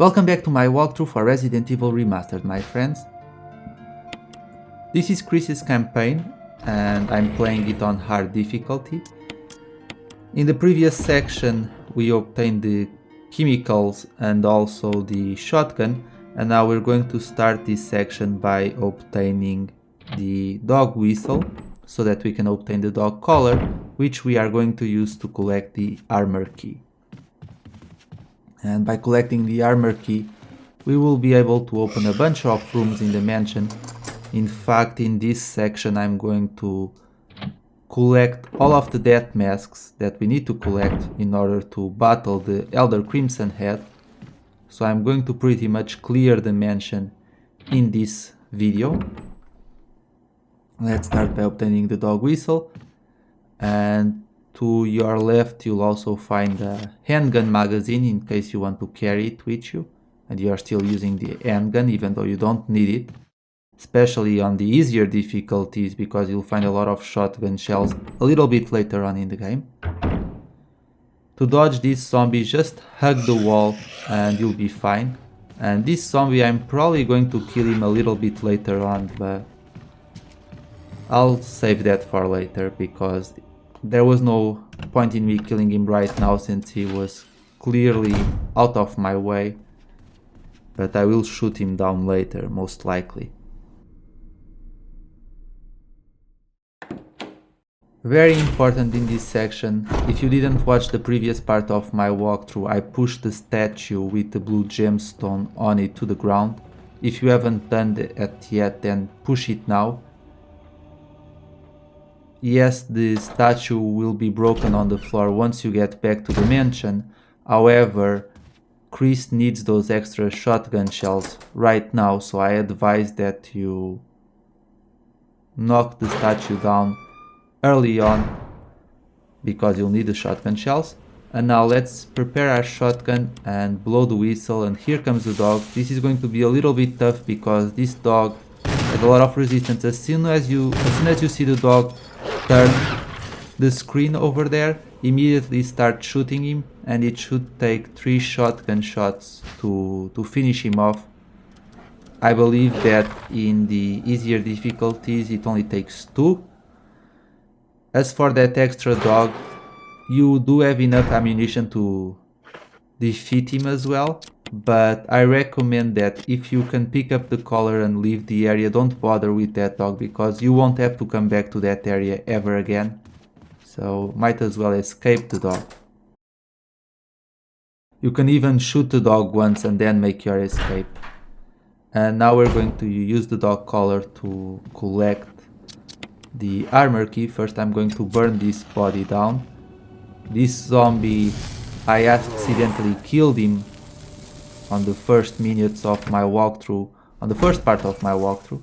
Welcome back to my walkthrough for Resident Evil Remastered, my friends. This is Chris's campaign and I'm playing it on hard difficulty. In the previous section we obtained the chemicals and also the shotgun, and now we're going to start this section by obtaining the dog whistle so that we can obtain the dog collar, which we are going to use to collect the armor key. And by collecting the armor key, we will be able to open a bunch of rooms in the mansion. In fact, in this section I'm going to collect all of the death masks that we need to collect in order to battle the Elder Crimson Head. So I'm going to pretty much clear the mansion in this video. Let's start by obtaining the dog whistle, and to your left you'll also find a handgun magazine in case you want to carry it with you and you are still using the handgun even though you don't need it, especially on the easier difficulties because you'll find a lot of shotgun shells a little bit later on in the game. To dodge this zombie, just hug the wall and you'll be fine. And this zombie, I'm probably going to kill him a little bit later on, but I'll save that for later because there was no point in me killing him right now since he was clearly out of my way, but I will shoot him down later, most likely. Very important in this section, if you didn't watch the previous part of my walkthrough, I pushed the statue with the blue gemstone on it to the ground. If you haven't done that yet, then push it now. Yes, the statue will be broken on the floor once you get back to the mansion. However, Chris needs those extra shotgun shells right now, so I advise that you knock the statue down early on because you'll need the shotgun shells. And now let's prepare our shotgun and blow the whistle, and here comes the dog. This is going to be a little bit tough because this dog has a lot of resistance. As soon as you see the dog turn the screen over there, immediately start shooting him, and it should take 3 shotgun shots to finish him off. I believe that in the easier difficulties it only takes 2. As for that extra dog, you do have enough ammunition to defeat him as well, but I recommend that if you can pick up the collar and leave the area, don't bother with that dog because you won't have to come back to that area ever again. So might as well escape the dog. You can even shoot the dog once and then make your escape. And now we're going to use the dog collar to collect the armor key. First I'm going to burn this body down. This zombie, I accidentally killed him on the first minutes of my walkthrough, on the first part of my walkthrough.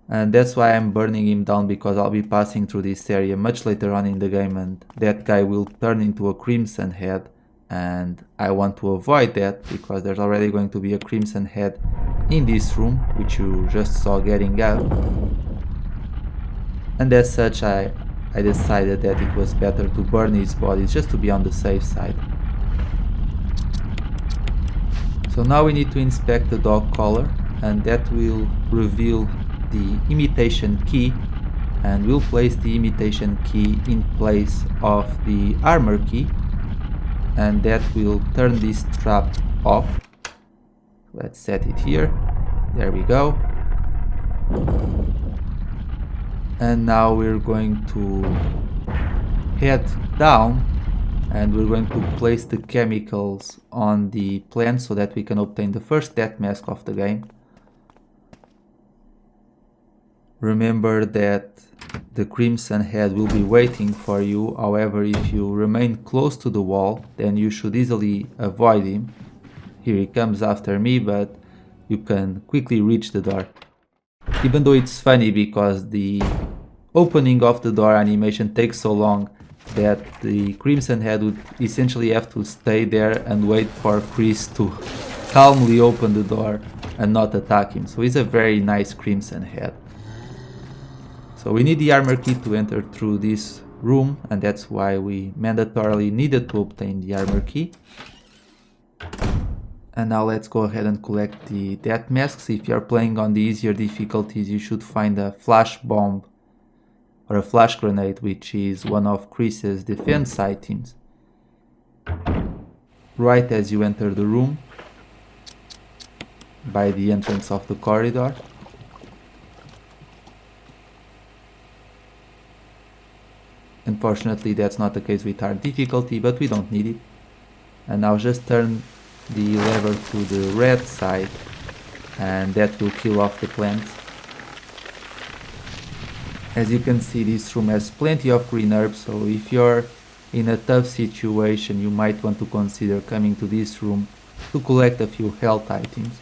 And that's why I'm burning him down, because I'll be passing through this area much later on in the game and that guy will turn into a Crimson Head, and I want to avoid that because there's already going to be a Crimson Head in this room, which you just saw getting out. And as such, I decided that it was better to burn his body just to be on the safe side. So now we need to inspect the dog collar, and that will reveal the imitation key, and we'll place the imitation key in place of the armor key, and that will turn this trap off. Let's set it here. There we go. And now we're going to head down and we're going to place the chemicals on the plant so that we can obtain the first death mask of the game. Remember that the Crimson Head will be waiting for you. However, if you remain close to the wall, then you should easily avoid him. Here he comes after me, but you can quickly reach the door. Even though it's funny because the opening of the door animation takes so long that the Crimson Head would essentially have to stay there and wait for Chris to calmly open the door and not attack him. So he's a very nice Crimson Head. So we need the armor key to enter through this room, and that's why we mandatorily needed to obtain the armor key. And now let's go ahead and collect the death masks. If you're playing on the easier difficulties, you should find a flash bomb or a flash grenade, which is one of Chris's defense items. Right as you enter the room, by the entrance of the corridor. Unfortunately, that's not the case with our difficulty, but we don't need it. And now just turn the lever to the red side, and that will kill off the plants. As you can see, this room has plenty of green herbs, so if you're in a tough situation, you might want to consider coming to this room to collect a few health items.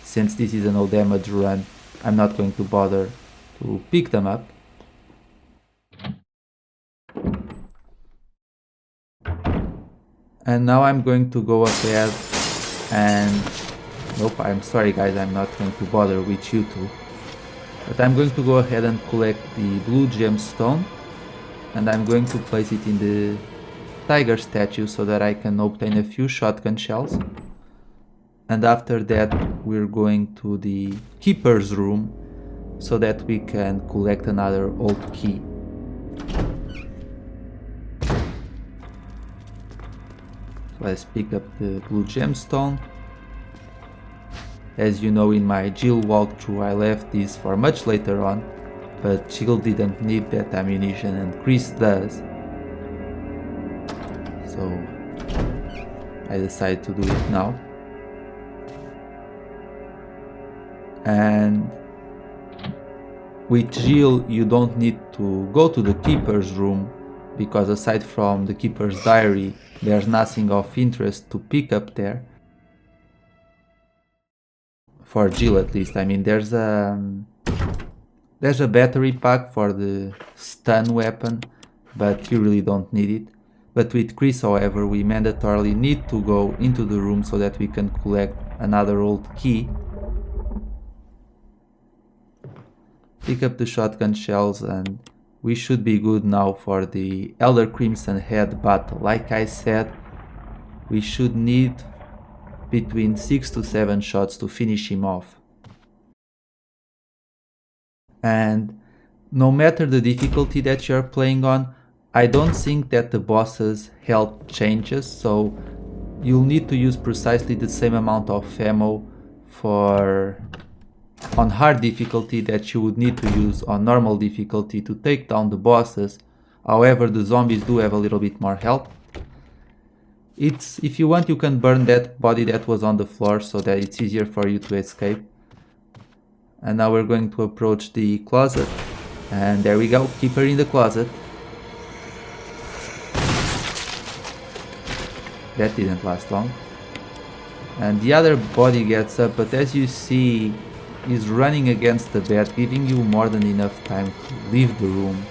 Since this is a no damage run, I'm not going to bother to pick them up. And now I'm going to go ahead and... Nope, I'm sorry guys, I'm not going to bother with you two. But I'm going to go ahead and collect the blue gemstone. And I'm going to place it in the tiger statue so that I can obtain a few shotgun shells. And after that we're going to the keeper's room so that we can collect another old key. Let's pick up the blue gemstone. As you know, in my Jill walkthrough I left this for much later on, but Jill didn't need that ammunition and Chris does. So I decided to do it now. And with Jill you don't need to go to the keeper's room, because aside from the keeper's diary there's nothing of interest to pick up there. For Jill at least. I mean, there's a battery pack for the stun weapon, but you really don't need it. But with Chris, however, we mandatorily need to go into the room so that we can collect another old key. Pick up the shotgun shells and we should be good now for the Elder Crimson Head battle. Like I said, we should need between 6 to 7 shots to finish him off. And no matter the difficulty that you're playing on, I don't think that the boss's health changes, so you'll need to use precisely the same amount of ammo on hard difficulty that you would need to use on normal difficulty to take down the bosses. However, the zombies do have a little bit more health. If you want, you can burn that body that was on the floor so that it's easier for you to escape. And now we're going to approach the closet. And there we go, keep her in the closet. That didn't last long. And the other body gets up, but as you see, he's running against the bed, giving you more than enough time to leave the room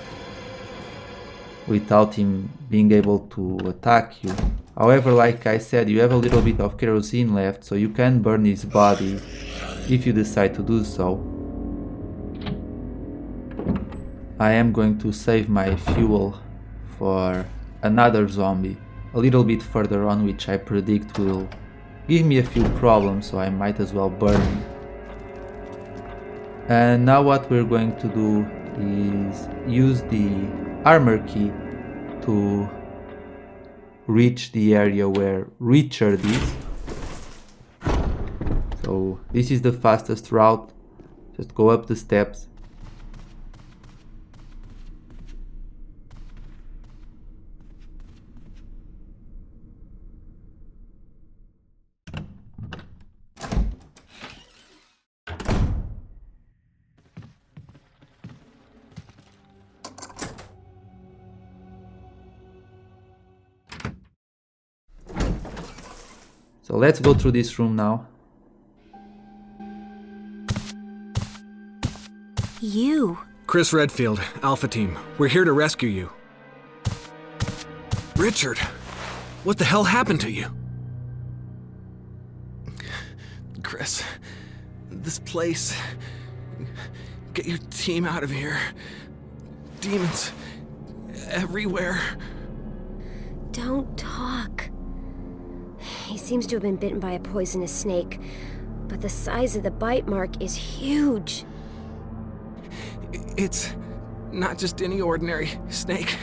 without him being able to attack you. However, like I said, you have a little bit of kerosene left, so you can burn his body if you decide to do so. I am going to save my fuel for another zombie a little bit further on, which I predict will give me a few problems, so I might as well burn him. And now what we're going to do is use the armor key to reach the area where Richard is. So this is the fastest route. Just go up the steps. So let's go through this room now. You? Chris Redfield, Alpha Team. We're here to rescue you. Richard, what the hell happened to you? Chris, this place... Get your team out of here. Demons everywhere. Don't talk. He's seems to have been bitten by a poisonous snake, but the size of the bite mark is huge. It's not just any ordinary snake.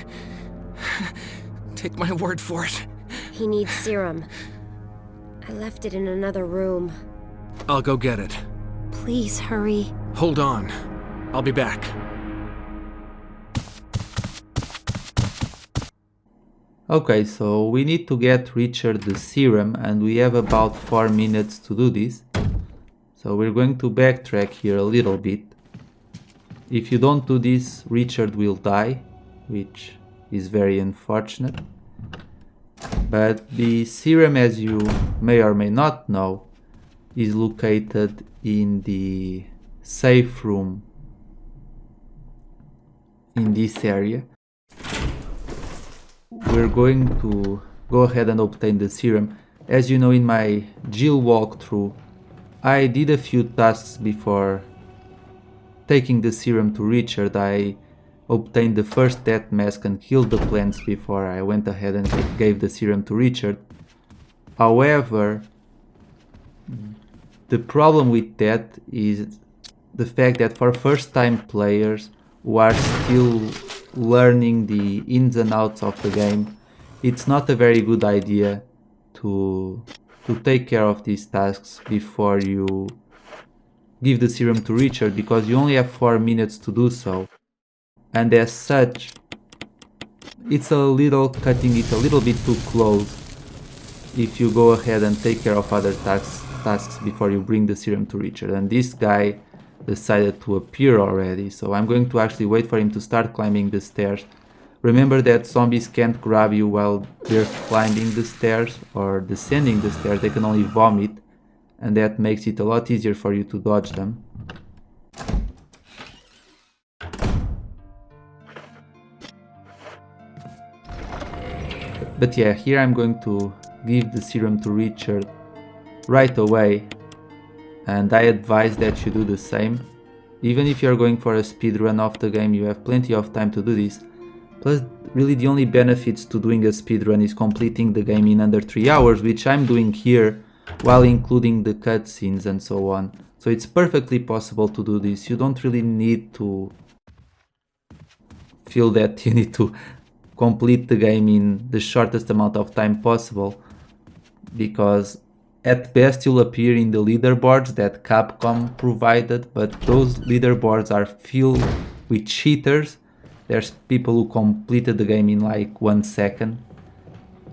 Take my word for it. He needs serum. I left it in another room. I'll go get it. Please hurry. Hold on. I'll be back. Okay, so we need to get Richard the serum, and we have about 4 minutes to do this. So we're going to backtrack here a little bit. If you don't do this, Richard will die, which is very unfortunate. But the serum, as you may or may not know, is located in the safe room in this area. We're going to go ahead and obtain the serum. As you know, in my Jill walkthrough, I did a few tasks before taking the serum to Richard. I obtained the first death mask and killed the plants before I went ahead and gave the serum to Richard. However, the problem with that is the fact that for first-time players who are still learning the ins and outs of the game, it's not a very good idea to take care of these tasks before you give the serum to Richard, because you only have 4 minutes to do so. And as such, it's cutting it a little bit too close if you go ahead and take care of other tasks before you bring the serum to Richard. And this guy decided to appear already, so I'm going to actually wait for him to start climbing the stairs. Remember that zombies can't grab you while they're climbing the stairs or descending the stairs. They can only vomit, and that makes it a lot easier for you to dodge them. But yeah, here I'm going to give the serum to Richard right away, and I advise that you do the same. Even if you're going for a speedrun of the game, you have plenty of time to do this. Plus, really the only benefits to doing a speedrun is completing the game in under 3 hours, which I'm doing here, while including the cutscenes and so on. So it's perfectly possible to do this. You don't really need to feel that you need to complete the game in the shortest amount of time possible, because at best you'll appear in the leaderboards that Capcom provided, but those leaderboards are filled with cheaters. There's people who completed the game in like 1 second.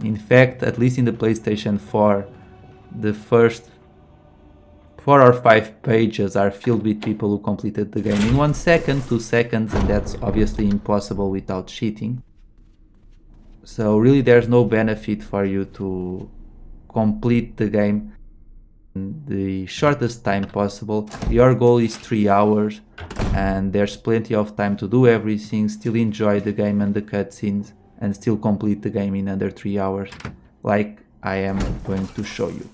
In fact, at least in the PlayStation 4, the first 4 or 5 pages are filled with people who completed the game in 1 second, 2 seconds, and that's obviously impossible without cheating. So really there's no benefit for you to complete the game in the shortest time possible. Your goal is 3 hours, and there's plenty of time to do everything, still enjoy the game and the cutscenes, and still complete the game in under 3 hours, like I am going to show you.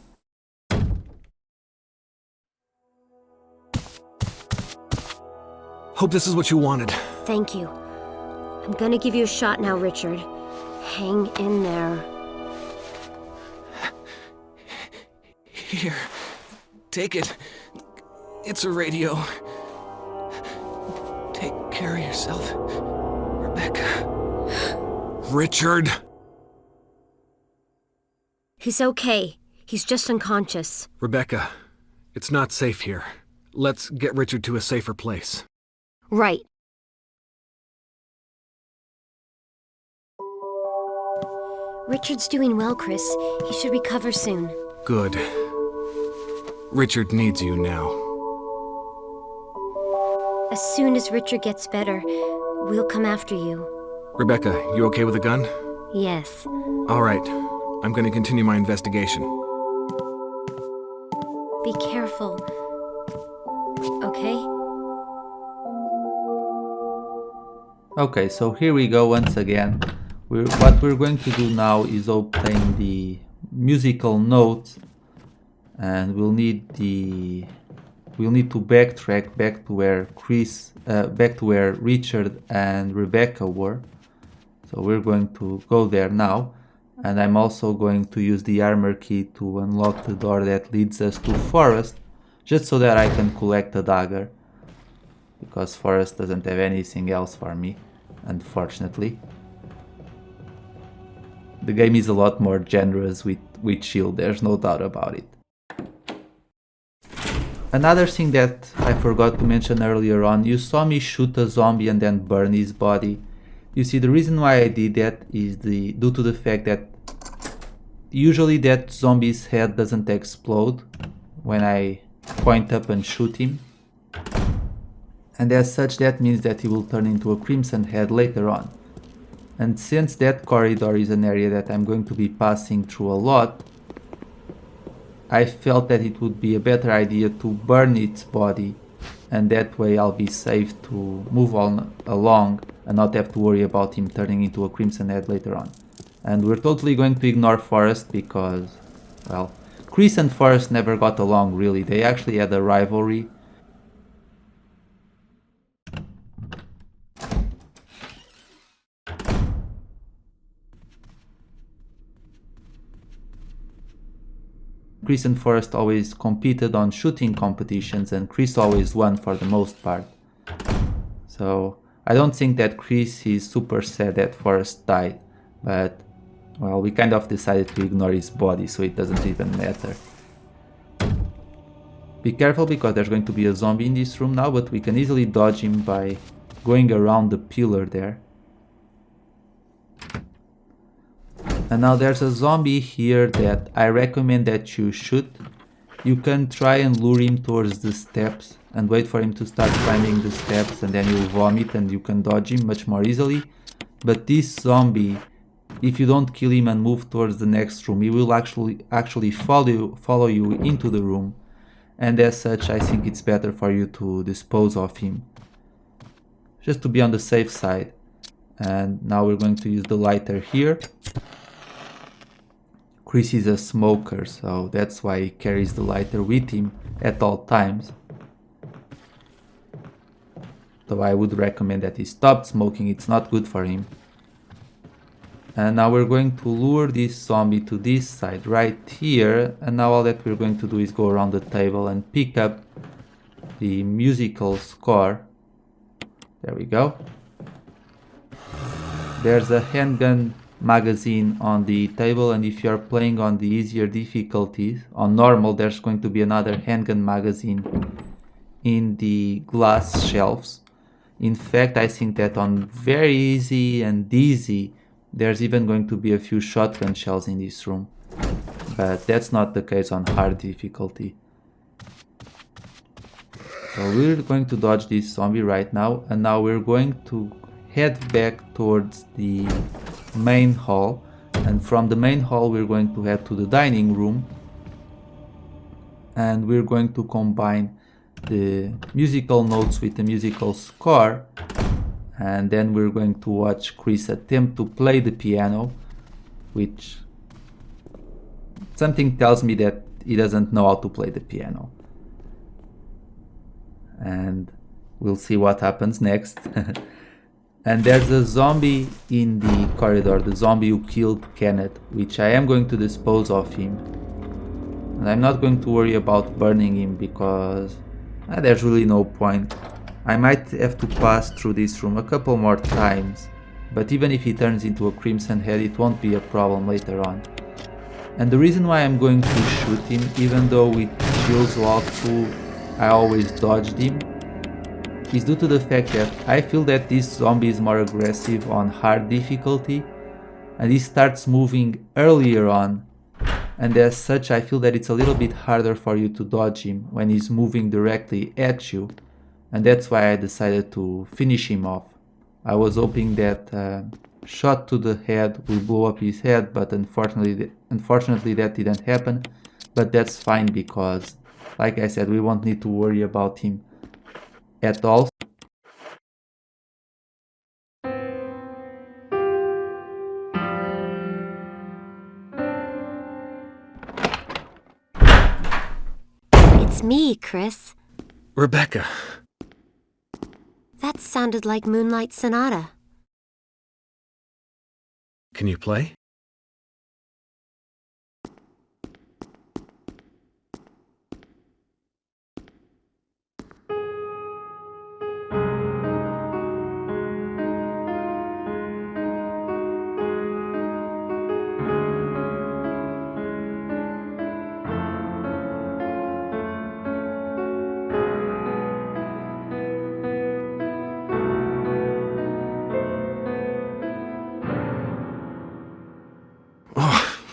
Hope this is what you wanted. Thank you. I'm gonna give you a shot now, Richard. Hang in there. Here. Take it. It's a radio. Take care of yourself, Rebecca. Richard! He's okay. He's just unconscious. Rebecca, it's not safe here. Let's get Richard to a safer place. Right. Richard's doing well, Chris. He should recover soon. Good. Richard needs you now. As soon as Richard gets better, we'll come after you. Rebecca, you okay with a gun? Yes. All right. I'm going to continue my investigation. Be careful. Okay? Okay, so here we go once again. What we're going to do now is obtain the musical notes, and we'll need to backtrack back to where Richard and Rebecca were. So we're going to go there now, And I'm also going to use the armor key to unlock the door that leads us to Forest, just so that I can collect a dagger. Because Forest doesn't have anything else for me, unfortunately. The game is a lot more generous with shield, there's no doubt about it. Another thing that I forgot to mention earlier on, you saw me shoot a zombie and then burn his body. You see, the reason why I did that is due to the fact that usually that zombie's head doesn't explode when I point up and shoot him. And as such, that means that he will turn into a crimson head later on. And since that corridor is an area that I'm going to be passing through a lot, I felt that it would be a better idea to burn its body, and that way I'll be safe to move on along and not have to worry about him turning into a crimson head later on. And we're totally going to ignore Forest because, well, Chris and Forest never got along really. They actually had a rivalry. Chris and Forest always competed on shooting competitions, and Chris always won for the most part. So I don't think that Chris is super sad that Forest died, but well, we kind of decided to ignore his body, so it doesn't even matter. Be careful because there's going to be a zombie in this room now, but we can easily dodge him by going around the pillar there. And now there's a zombie here that I recommend that you shoot. You can try and lure him towards the steps and wait for him to start climbing the steps, and then you'll vomit and you can dodge him much more easily. But this zombie, if you don't kill him and move towards the next room, he will actually follow you into the room. And as such, I think it's better for you to dispose of him, just to be on the safe side. And now we're going to use the lighter here. Chris is a smoker, so that's why he carries the lighter with him at all times. So I would recommend that he stop smoking, it's not good for him. And now we're going to lure this zombie to this side right here, and now all that we're going to do is go around the table and pick up the musical score. There we go. There's a handgun magazine on the table, and if you're playing on the easier difficulties, on normal, there's going to be another handgun magazine in the glass shelves. In fact, I think that on very easy and easy, there's even going to be a few shotgun shells in this room, but that's not the case on hard difficulty. So we're going to dodge this zombie right now, and now we're going to head back towards the main hall, and from the main hall we're going to head to the dining room, and we're going to combine the musical notes with the musical score, and then we're going to watch Chris attempt to play the piano, which something tells me that he doesn't know how to play the piano. And we'll see what happens next. And there's a zombie in the corridor, the zombie who killed Kenneth, which I am going to dispose of him. And I'm not going to worry about burning him because there's really no point. I might have to pass through this room a couple more times, but even if he turns into a crimson head, it won't be a problem later on. And the reason why I'm going to shoot him, even though with shields walkthrough I always dodged him, is due to the fact that I feel that this zombie is more aggressive on hard difficulty, and he starts moving earlier on, and as such I feel that it's a little bit harder for you to dodge him when he's moving directly at you, and that's why I decided to finish him off. I was hoping that shot to the head will blow up his head, but unfortunately that didn't happen, but that's fine because, like I said, we won't need to worry about him at all. It's me, Chris. Rebecca. That sounded like Moonlight Sonata. Can you play?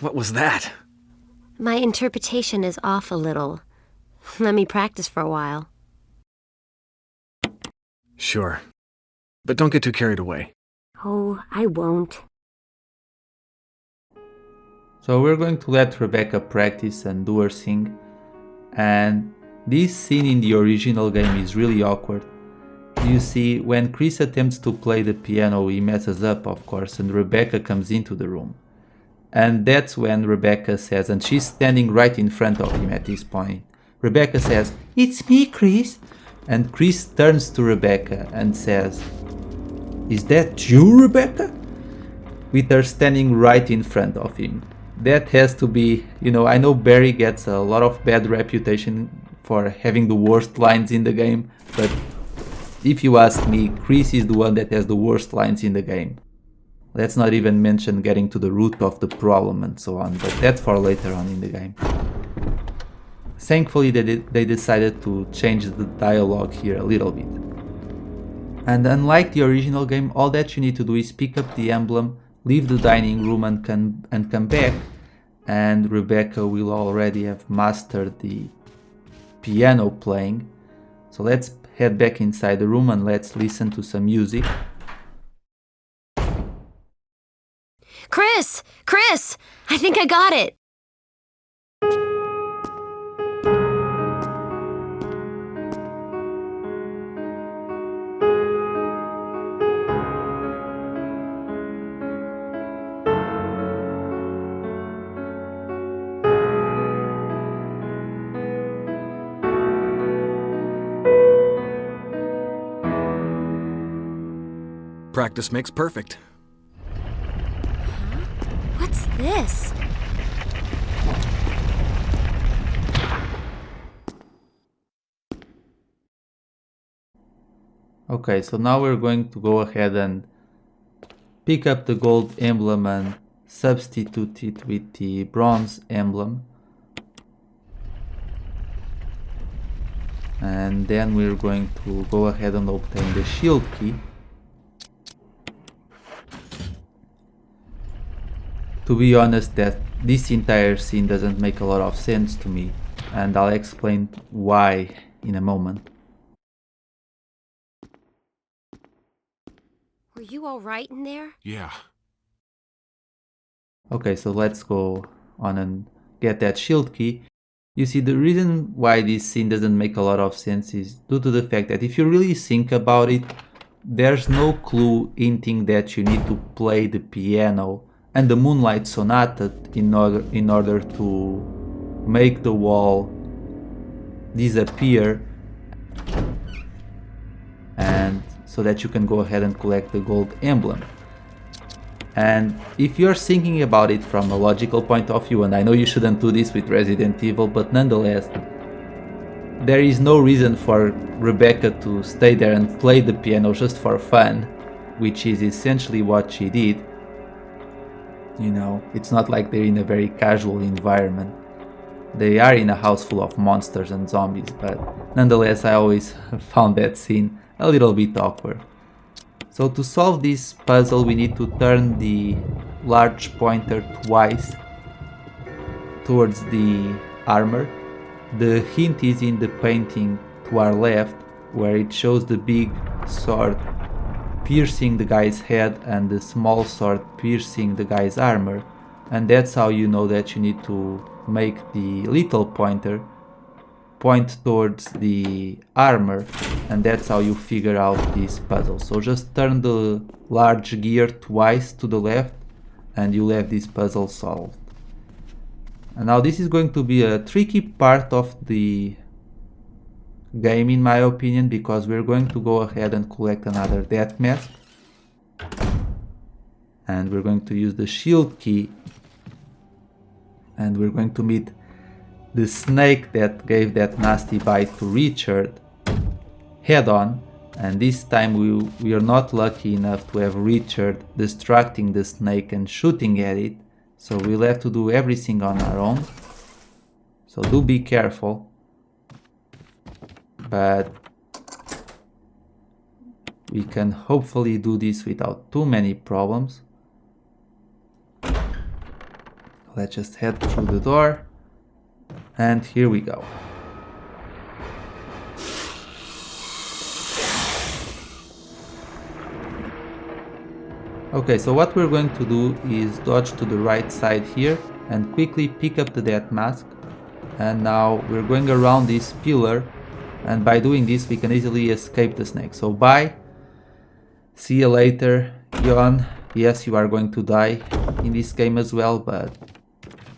What was that? My interpretation is off a little. Let me practice for a while. Sure. But don't get too carried away. Oh, I won't. So we're going to let Rebecca practice and do her thing. And this scene in the original game is really awkward. You see, when Chris attempts to play the piano, he messes up, of course, and Rebecca comes into the room. And that's when Rebecca says, and she's standing right in front of him at this point. Rebecca says, "It's me, Chris." And Chris turns to Rebecca and says, "Is that you, Rebecca?" With her standing right in front of him. That has to be, I know Barry gets a lot of bad reputation for having the worst lines in the game, but if you ask me, Chris is the one that has the worst lines in the game. Let's not even mention getting to the root of the problem and so on, but that's for later on in the game. Thankfully they decided to change the dialogue here a little bit. And unlike the original game, all that you need to do is pick up the emblem, leave the dining room and come back, and Rebecca will already have mastered the piano playing. So let's head back inside the room and let's listen to some music. Chris! Chris! I think I got it! Practice makes perfect. What's this? Okay, so now we're going to go ahead and pick up the gold emblem and substitute it with the bronze emblem. And then we're going to go ahead and obtain the shield key. To be honest, that this entire scene doesn't make a lot of sense to me, and I'll explain why in a moment. Were you alright in there? Yeah. Okay, so let's go on and get that shield key. You see, the reason why this scene doesn't make a lot of sense is due to the fact that if you really think about it, there's no clue hinting that you need to play the piano and the Moonlight Sonata in order to make the wall disappear, and so that you can go ahead and collect the gold emblem. And if you're thinking about it from a logical point of view, and I know you shouldn't do this with Resident Evil, but nonetheless, there is no reason for Rebecca to stay there and play the piano just for fun, which is essentially what she did. It's not like they're in a very casual environment. They are in a house full of monsters and zombies, but nonetheless I always found that scene a little bit awkward. So to solve this puzzle we need to turn the large pointer twice towards the armor. The hint is in the painting to our left, where it shows the big sword piercing the guy's head and the small sword piercing the guy's armor, and that's how you know that you need to make the little pointer point towards the armor, and that's how you figure out this puzzle. So just turn the large gear twice to the left and you'll have this puzzle solved. And now this is going to be a tricky part of the game in my opinion, because we're going to go ahead and collect another death mask, and we're going to use the shield key, and we're going to meet the snake that gave that nasty bite to Richard head on, and this time we are not lucky enough to have Richard distracting the snake and shooting at it, so we'll have to do everything on our own, so do be careful. But we can hopefully do this without too many problems. Let's just head through the door. And here we go. Okay, so what we're going to do is dodge to the right side here and quickly pick up the death mask. And now we're going around this pillar, and by doing this we can easily escape the snake. So bye, see you later, Jon. Yes, you are going to die in this game as well, but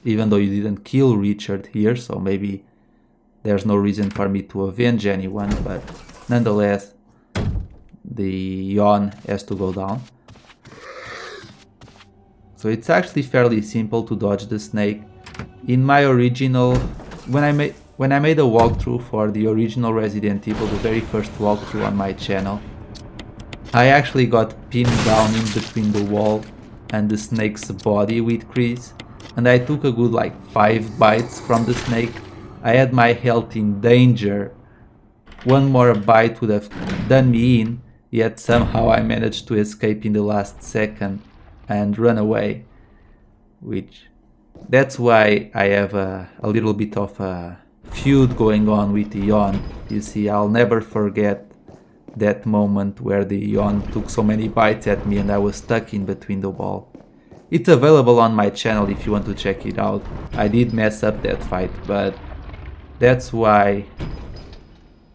even though you didn't kill Richard here, so maybe there's no reason for me to avenge anyone, but nonetheless, the Jon has to go down. So it's actually fairly simple to dodge the snake. In my original, when I made a walkthrough for the original Resident Evil, the very first walkthrough on my channel, I actually got pinned down in between the wall and the snake's body with Chris, and I took a good like 5 bites from the snake. I had my health in danger. One more bite would have done me in, yet somehow I managed to escape in the last second and run away, which that's why I have a little bit of a feud going on with the Jon. You see, I'll never forget that moment where the Jon took so many bites at me and I was stuck in between the wall. It's available on my channel if you want to check it out. I did mess up that fight, but that's why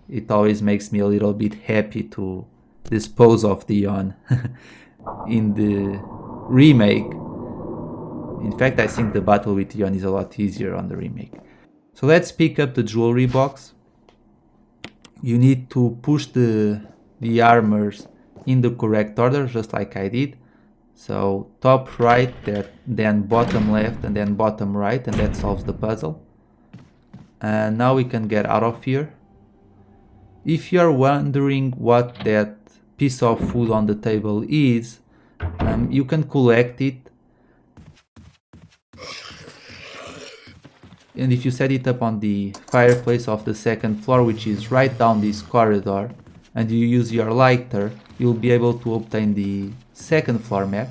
it always makes me a little bit happy to dispose of the Jon. In the remake, in fact, I think the battle with Jon is a lot easier on the remake. So let's pick up the jewelry box. You need to push the armors in the correct order, just like I did. So top right, then bottom left, and then bottom right, and that solves the puzzle. And now we can get out of here. If you're wondering what that piece of food on the table is, you can collect it, and if you set it up on the fireplace of the second floor, which is right down this corridor, and you use your lighter, you'll be able to obtain the second floor map.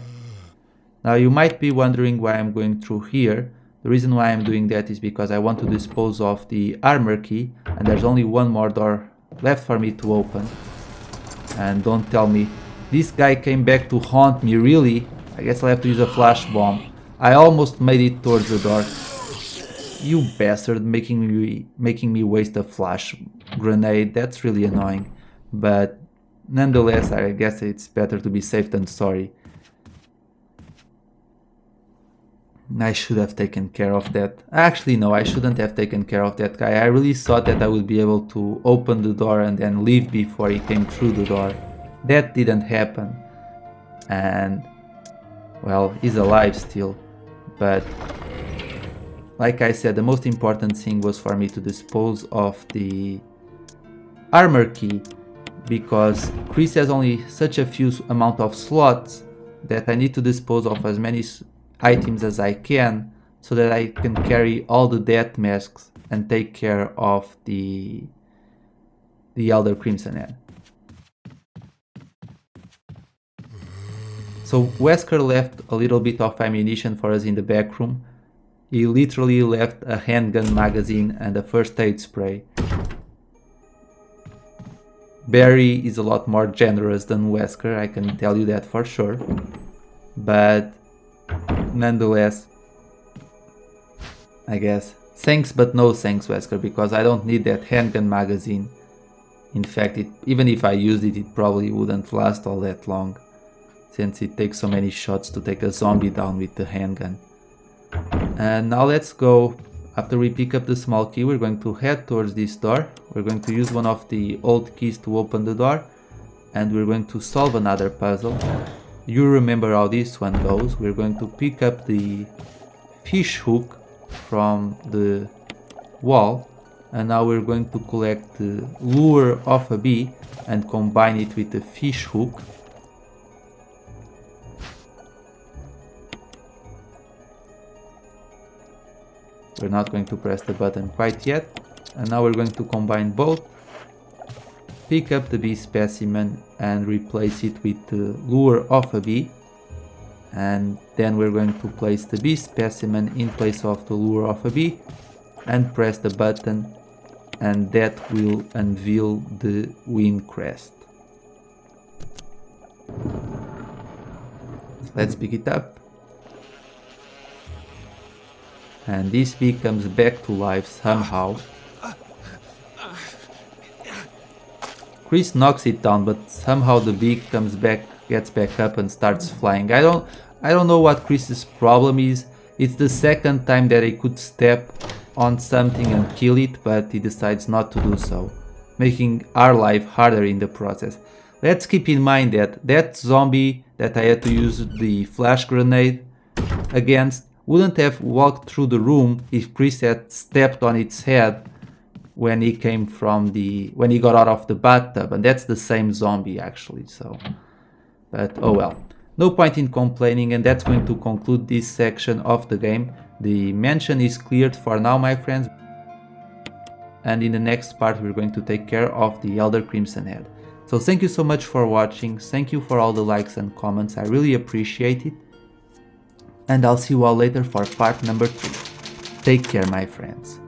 Now you might be wondering why I'm going through here. The reason why I'm doing that is because I want to dispose of the armor key, and there's only one more door left for me to open. And don't tell me this guy came back to haunt me, really? I guess I'll have to use a flash bomb. I almost made it towards the door. You bastard, making me waste a flash grenade. That's really annoying. But nonetheless, I guess it's better to be safe than sorry. I should have taken care of that. Actually, no, I shouldn't have taken care of that guy. I really thought that I would be able to open the door and then leave before he came through the door. That didn't happen. And, well, he's alive still. But, like I said, the most important thing was for me to dispose of the armor key, because Chris has only such a few amount of slots that I need to dispose of as many items as I can, so that I can carry all the death masks and take care of the Elder Crimson Head. So Wesker left a little bit of ammunition for us in the back room. He literally left a handgun magazine and a first aid spray. Barry is a lot more generous than Wesker, I can tell you that for sure. But nonetheless, I guess, thanks but no thanks, Wesker, because I don't need that handgun magazine. In fact, even if I used it, it probably wouldn't last all that long, since it takes so many shots to take a zombie down with the handgun. And now let's go. After we pick up the small key, we're going to head towards this door. We're going to use one of the old keys to open the door, and we're going to solve another puzzle. You remember how this one goes. We're going to pick up the fish hook from the wall, and now we're going to collect the lure of a bee and combine it with the fish hook. We're not going to press the button quite yet, and now we're going to combine both, pick up the bee specimen and replace it with the lure of a bee. And then we're going to place the bee specimen in place of the lure of a bee and press the button, and that will unveil the wind crest. Let's pick it up. And this bee comes back to life somehow. Chris knocks it down, but somehow the bee comes back, gets back up and starts flying. I don't know what Chris's problem is. It's the second time that he could step on something and kill it, but he decides not to do so, making our life harder in the process. Let's keep in mind that that zombie that I had to use the flash grenade against wouldn't have walked through the room if Chris had stepped on its head when he got out of the bathtub, and that's the same zombie actually, so, but oh well. No point in complaining, and that's going to conclude this section of the game. The mansion is cleared for now, my friends, and in the next part we're going to take care of the Elder Crimson Head. So thank you so much for watching, thank you for all the likes and comments, I really appreciate it, and I'll see you all later for part number 3. Take care, my friends.